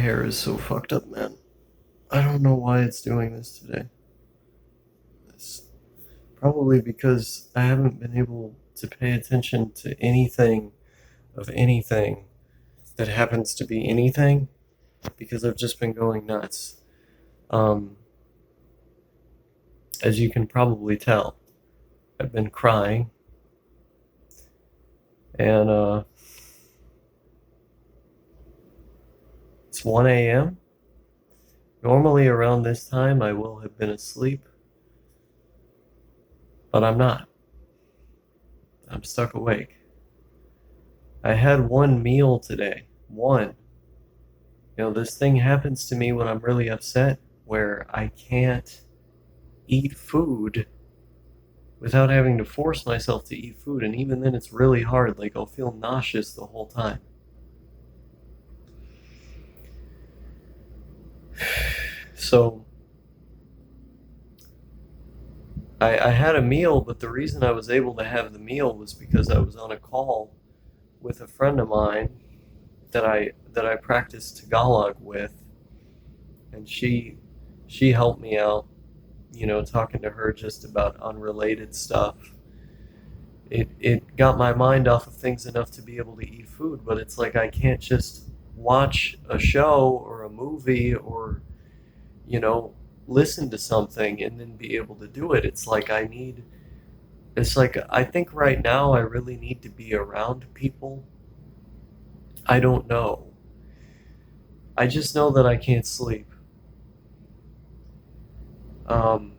hair is so fucked up, man. I don't know why it's doing this today. It's probably because I haven't been able to pay attention to anything of anything that happens to be anything because I've just been going nuts. Um, as you can probably tell, I've been crying and it's 1 a.m. Normally around this time I will have been asleep, but I'm not. I'm stuck awake. I had one meal today. One. This thing happens to me when I'm really upset where I can't eat food without having to force myself to eat food. And even then, it's really hard. Like, I'll feel nauseous the whole time. So, I had a meal, but the reason I was able to have the meal was because I was on a call with a friend of mine that I practice Tagalog with, and she helped me out, talking to her just about unrelated stuff. It got my mind off of things enough to be able to eat food, but it's like I can't just watch a show or a movie or, you know, listen to something and then be able to do it. It's like I think right now I really need to be around people. I don't know. I just know that I can't sleep. Um,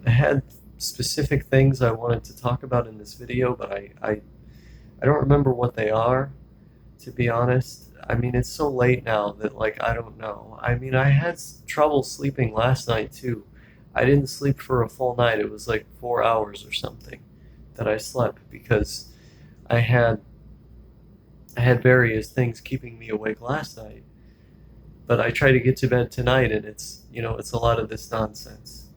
I had specific things I wanted to talk about in this video, but I don't remember what they are, to be honest. I mean, it's so late now that, like, I don't know. I mean, I had trouble sleeping last night, too. I didn't sleep for a full night. It was like 4 hours or something that I slept because I had I had various things keeping me awake last night. But I try to get to bed tonight, and it's a lot of this nonsense.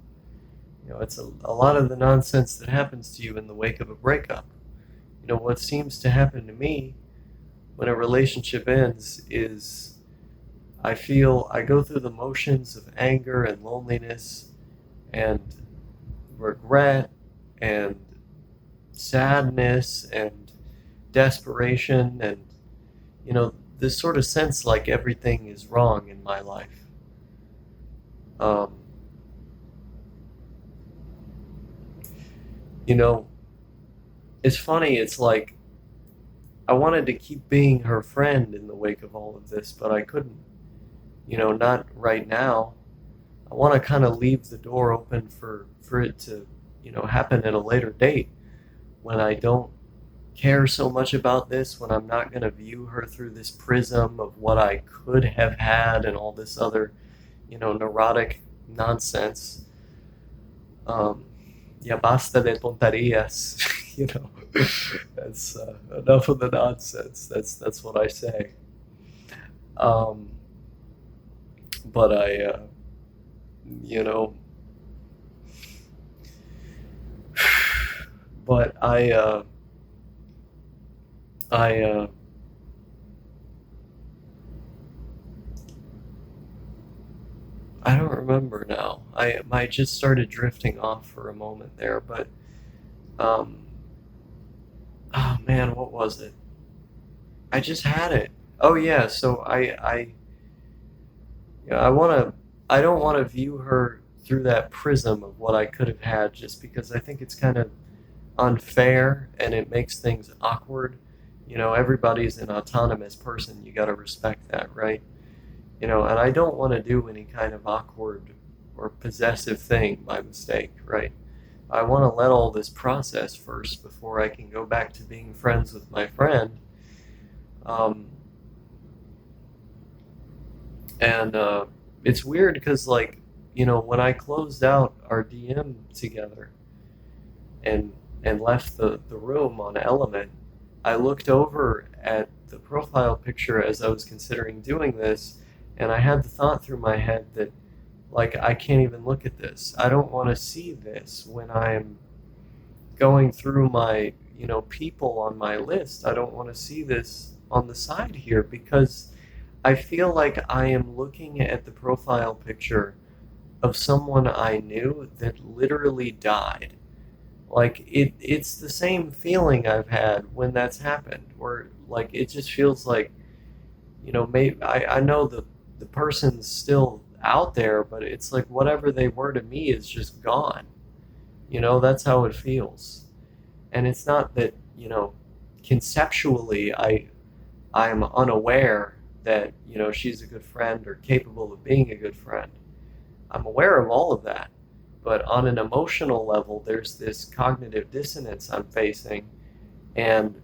It's a lot of the nonsense that happens to you in the wake of a breakup. What seems to happen to me when a relationship ends is I go through the motions of anger and loneliness and regret and sadness and desperation and this sort of sense like everything is wrong in my life. Um, you know, it's funny. It's like I wanted to keep being her friend in the wake of all of this, but I couldn't. Not right now. I want to kind of leave the door open for it to, happen at a later date when I don't care so much about this, when I'm not going to view her through this prism of what I could have had and all this other, neurotic nonsense. Um, ya basta de tonterías, you know. That's enough of the nonsense. That's what I say. Um, but you know, but I, I don't remember now. I just started drifting off for a moment there, but um, oh man, what was it? I just had it. Oh yeah, so yeah, I don't want to view her through that prism of what I could have had just because I think it's kind of unfair and it makes things awkward. Everybody's an autonomous person. You got to respect that, right? And I don't want to do any kind of awkward or possessive thing by mistake, right? I want to let all this process first before I can go back to being friends with my friend. Um, and it's weird because, like, when I closed out our DM together and left the room on Element, I looked over at the profile picture as I was considering doing this, and I had the thought through my head that, like, I can't even look at this. I don't want to see this when I'm going through my people on my list. I don't want to see this on the side here because I feel like I am looking at the profile picture of someone I knew that literally died. Like it's the same feeling I've had when that's happened, where like it just feels like, maybe I know the person's still out there, but it's like whatever they were to me is just gone. That's how it feels. And it's not that, conceptually I'm unaware that, she's a good friend or capable of being a good friend. I'm aware of all of that. But on an emotional level, there's this cognitive dissonance I'm facing, and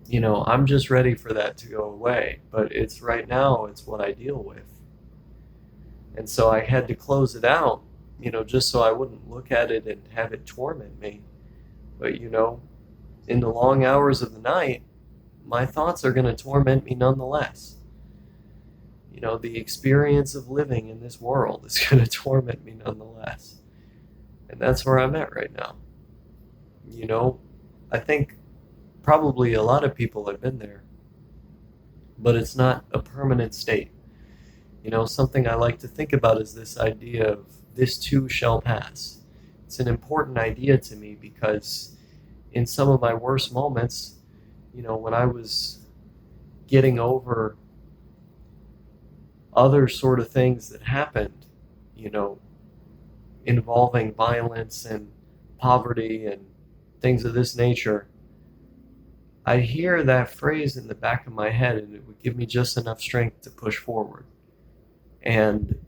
I'm just ready for that to go away. But it's right now, it's what I deal with. And so I had to close it out, just so I wouldn't look at it and have it torment me. But, in the long hours of the night, my thoughts are going to torment me nonetheless. The experience of living in this world is going to torment me nonetheless. And that's where I'm at right now. I think probably a lot of people have been there, but it's not a permanent state. Something I like to think about is this idea of this too shall pass. It's an important idea to me because in some of my worst moments, when I was getting over other sort of things that happened, you know, involving violence and poverty and things of this nature, I'd hear that phrase in the back of my head and it would give me just enough strength to push forward. And,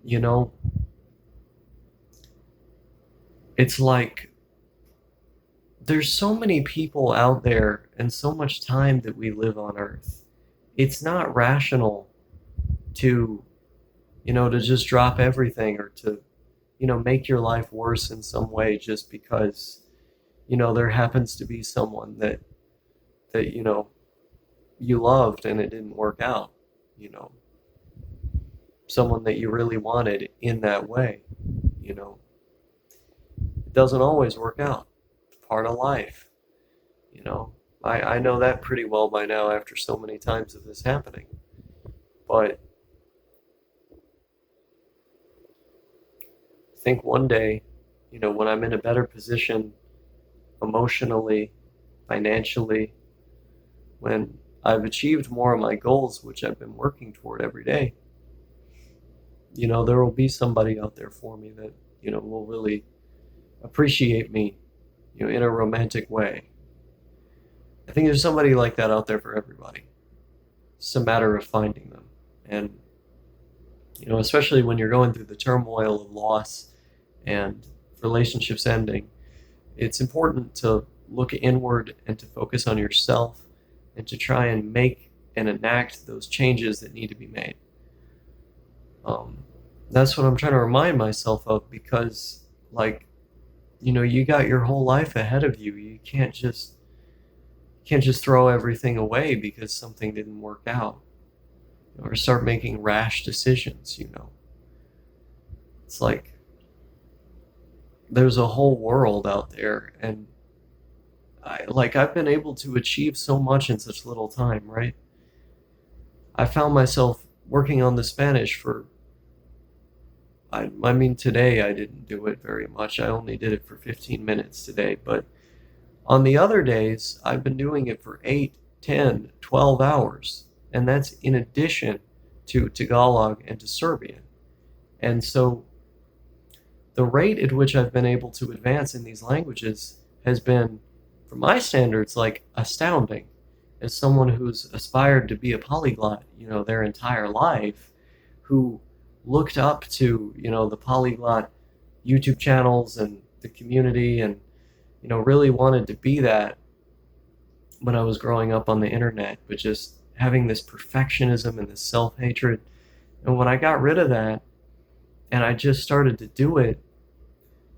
you know, it's like there's so many people out there and so much time that we live on Earth. It's not rational to, to just drop everything or to, make your life worse in some way just because, there happens to be someone that, you loved and it didn't work out, you know, someone that you really wanted in that way, you know. It doesn't always work out. It's part of life, you know. I know that pretty well by now after so many times of this happening. But I think one day, when I'm in a better position emotionally, financially, when I've achieved more of my goals, which I've been working toward every day, there will be somebody out there for me that, will really appreciate me, in a romantic way. I think there's somebody like that out there for everybody. It's a matter of finding them. And, especially when you're going through the turmoil of loss and relationships ending, it's important to look inward and to focus on yourself and to try and make and enact those changes that need to be made. That's what I'm trying to remind myself of because, like, you got your whole life ahead of you. You can't just throw everything away because something didn't work out, or start making rash decisions. It's like there's a whole world out there, and I've been able to achieve so much in such little time, right? I found myself working on the Spanish for, I mean, today I didn't do it very much. I only did it for 15 minutes today, but on the other days, I've been doing it for 8, 10, 12 hours, and that's in addition to Tagalog and to Serbian. And so the rate at which I've been able to advance in these languages has been, for my standards, like astounding. As someone who's aspired to be a polyglot, their entire life, who looked up to, the polyglot YouTube channels and the community and, really wanted to be that when I was growing up on the internet, but just having this perfectionism and this self-hatred. And when I got rid of that and I just started to do it,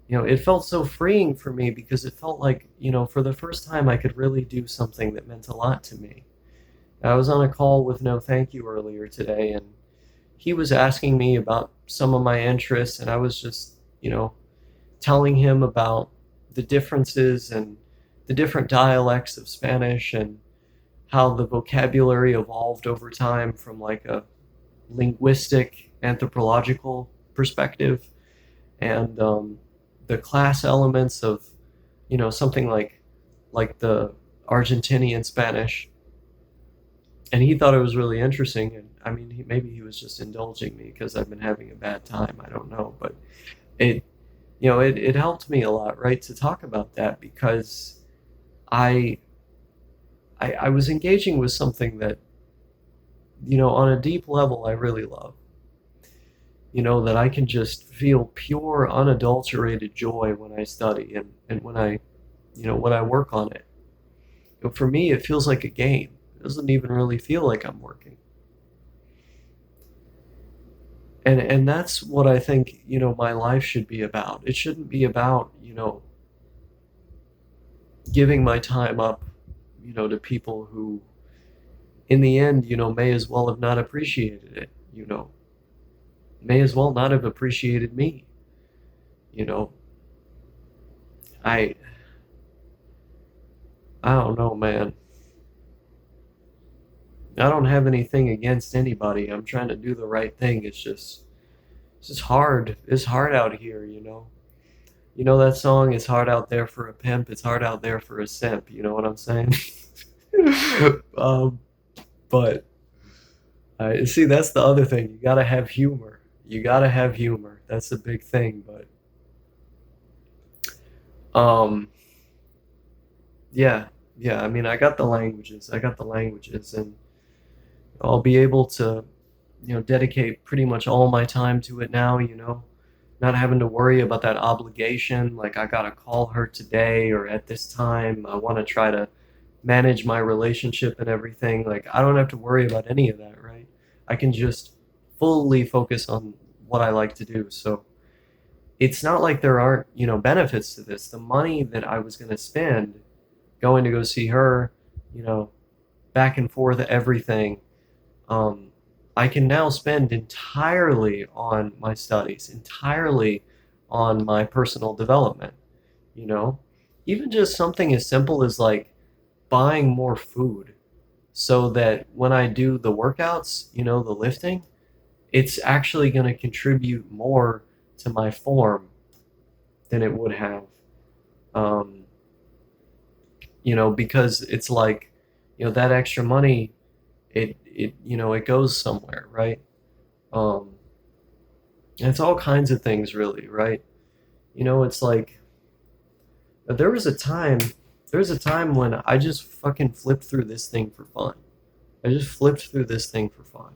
it felt so freeing for me because it felt like, for the first time I could really do something that meant a lot to me. I was on a call with No Thank You earlier today, and he was asking me about some of my interests, and I was just, telling him about the differences and the different dialects of Spanish and how the vocabulary evolved over time from like a linguistic anthropological perspective, and the class elements of something like the Argentinian Spanish. And he thought it was really interesting. And I mean, maybe he was just indulging me because I've been having a bad time. I don't know, but it it helped me a lot, right, to talk about that, because I I was engaging with something that on a deep level I really love. That I can just feel pure, unadulterated joy when I study, and when I work on it. For me, it feels like a game. It doesn't even really feel like I'm working. And that's what I think, my life should be about. It shouldn't be about, giving my time up, to people who, in the end, may as well have not appreciated it, may as well not have appreciated me, you know. I I don't know, man. I don't have anything against anybody. I'm trying to do the right thing. It's just hard. It's hard out here, You know that song, "It's hard out there for a pimp, it's hard out there for a simp." You know what I'm saying? um, but see, that's the other thing. You gotta have humor. You gotta have humor. That's a big thing. But um, yeah, yeah. I mean, I got the languages. I got the languages, and I'll be able to, dedicate pretty much all my time to it now. Not having to worry about that obligation. Like, I gotta call her today or at this time. I want to try to manage my relationship and everything. Like, I don't have to worry about any of that, right? I can just fully focus on what I like to do. So it's not like there aren't, benefits to this. The money that I was going to spend going to go see her, you know, back and forth, everything, um, I can now spend entirely on my studies, entirely on my personal development, you know? Even just something as simple as like buying more food so that when I do the workouts, the lifting, it's actually going to contribute more to my form than it would have. Um, because it's like, that extra money, it goes somewhere, right? Um, and it's all kinds of things, really, right? It's like there was a time, there was a time when I just fucking flipped through this thing for fun. I just flipped through this thing for fun.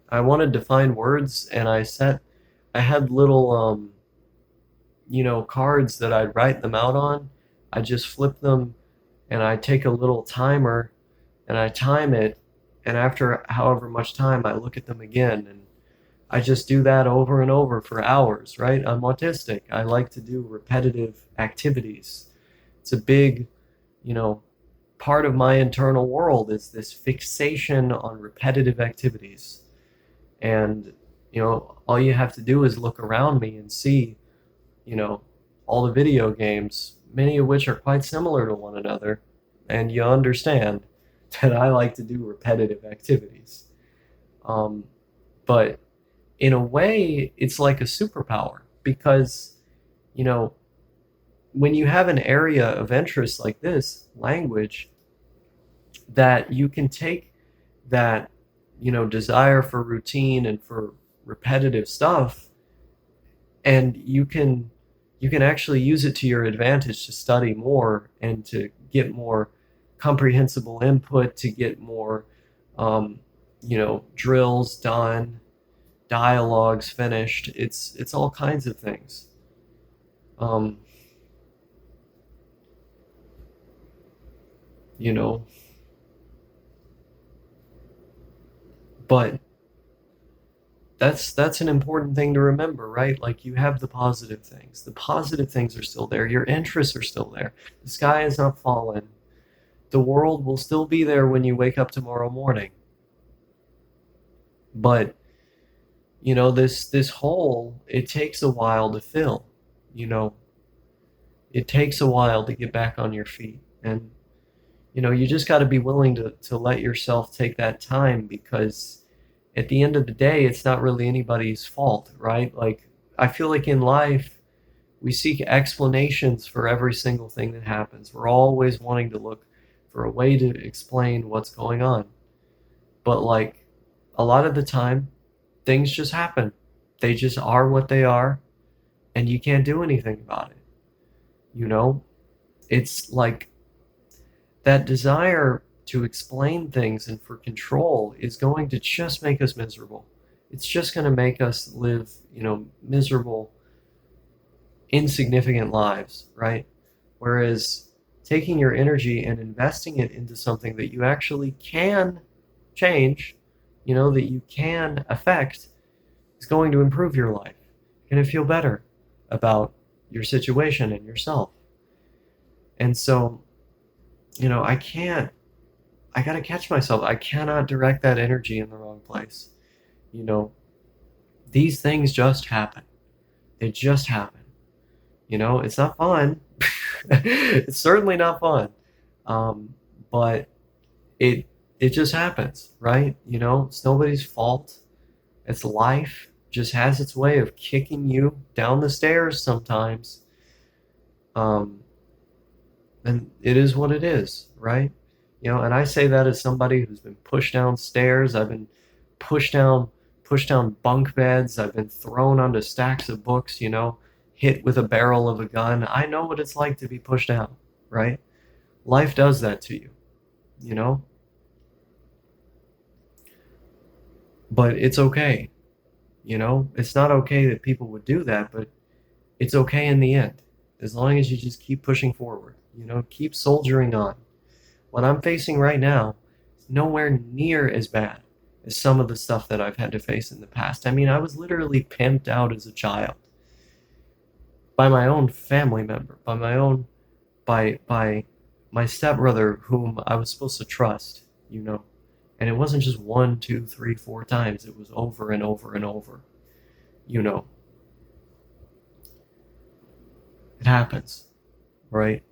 I wanted to find words, and I had little, cards that I'd write them out on. I just flip them, and I take a little timer, and I time it, and after however much time, I look at them again, and I just do that over and over for hours, right? I'm autistic. I like to do repetitive activities. It's a big, you know, part of my internal world is this fixation on repetitive activities. And, all you have to do is look around me and see, you know, all the video games, many of which are quite similar to one another. And you understand that I like to do repetitive activities. Um, but in a way, it's like a superpower because, you know, when you have an area of interest like this, language, that you can take that, desire for routine and for repetitive stuff, and you can actually use it to your advantage to study more and to get more comprehensible input, to get more, um, drills done, dialogues finished. It's all kinds of things. Um, you know, but that's an important thing to remember, right? Like, you have the positive things. The positive things are still there. Your interests are still there. The sky has not fallen. The world will still be there when you wake up tomorrow morning. But, this hole, it takes a while to fill. You know, it takes a while to get back on your feet. And You just got to be willing to let yourself take that time, because at the end of the day, it's not really anybody's fault, right? Like, I feel like in life, we seek explanations for every single thing that happens. We're always wanting to look for a way to explain what's going on. But, like, a lot of the time, things just happen. They just are what they are, and you can't do anything about it. You know? It's like that desire to explain things and for control is going to just make us miserable. It's just going to make us live, miserable, insignificant lives, right? Whereas taking your energy and investing it into something that you actually can change, that you can affect, is going to improve your life. You're going to feel better about your situation and yourself. And so, I got to catch myself. I cannot direct that energy in the wrong place. You know, these things just happen. They just happen. It's not fun. It's certainly not fun. Um, but it it just happens, right? It's nobody's fault. It's life. Just has its way of kicking you down the stairs sometimes. Um, and it is what it is, right? And I say that as somebody who's been pushed downstairs. I've been pushed down, pushed down bunk beds. I've been thrown onto stacks of books, hit with a barrel of a gun. I know what it's like to be pushed down, right? Life does that to you, you know? But it's okay, It's not okay that people would do that, but it's okay in the end, as long as you just keep pushing forward, keep soldiering on. What I'm facing right now is nowhere near as bad as some of the stuff that I've had to face in the past. I mean, I was literally pimped out as a child by my own family member, by my stepbrother, whom I was supposed to trust, And it wasn't just one, two, three, four times. It was over and over and over. You know, it happens, right?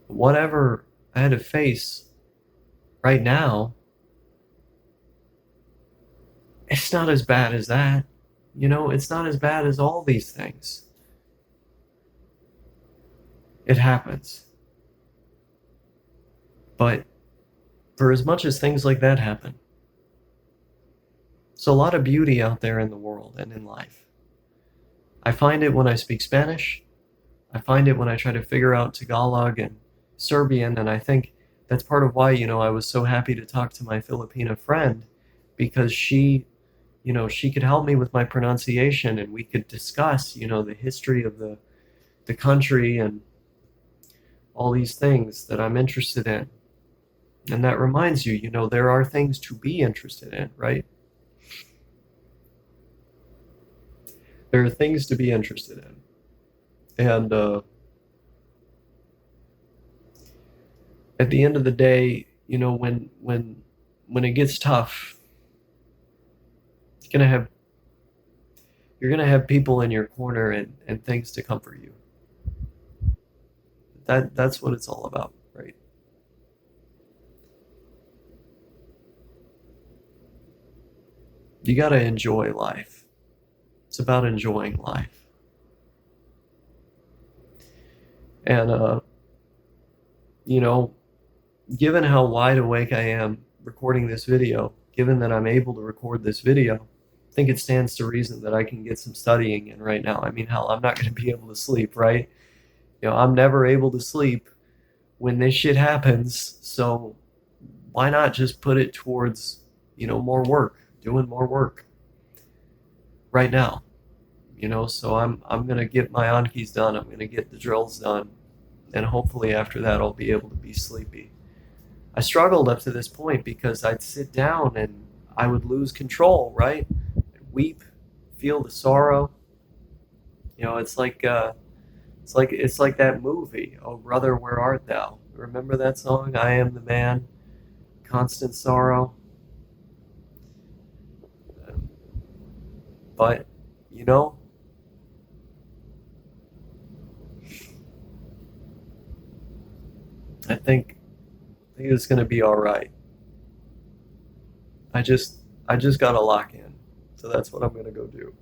Whatever I had to face right now, it's not as bad as that. It's not as bad as all these things. It happens. But for as much as things like that happen, there's a lot of beauty out there in the world and in life. I find it when I speak Spanish. I find it when I try to figure out Tagalog and Serbian, and I think that's part of why, I was so happy to talk to my Filipina friend, because she could help me with my pronunciation, and we could discuss, the history of the country and all these things that I'm interested in. And that reminds you, there are things to be interested in, right? There are things to be interested in. And at the end of the day, when it gets tough, you're gonna have you're gonna have people in your corner and things to comfort you. That's what it's all about, right? You gotta enjoy life. It's about enjoying life. And you know, given how wide awake I am recording this video, given that I'm able to record this video, I think it stands to reason that I can get some studying in right now. I mean, hell, I'm not going to be able to sleep, right? I'm never able to sleep when this shit happens. So why not just put it towards, more work, doing more work right now? So I'm going to get my Ankis done. I'm going to get the drills done. And hopefully after that, I'll be able to be sleepy. I struggled up to this point because I'd sit down and I would lose control, right? I'd weep, feel the sorrow. It's like that movie, Oh Brother, Where Art Thou? Remember that song? I am the man, constant sorrow. But, you know, I think it's gonna be all right. I just I just gotta lock in. So that's what I'm gonna go do.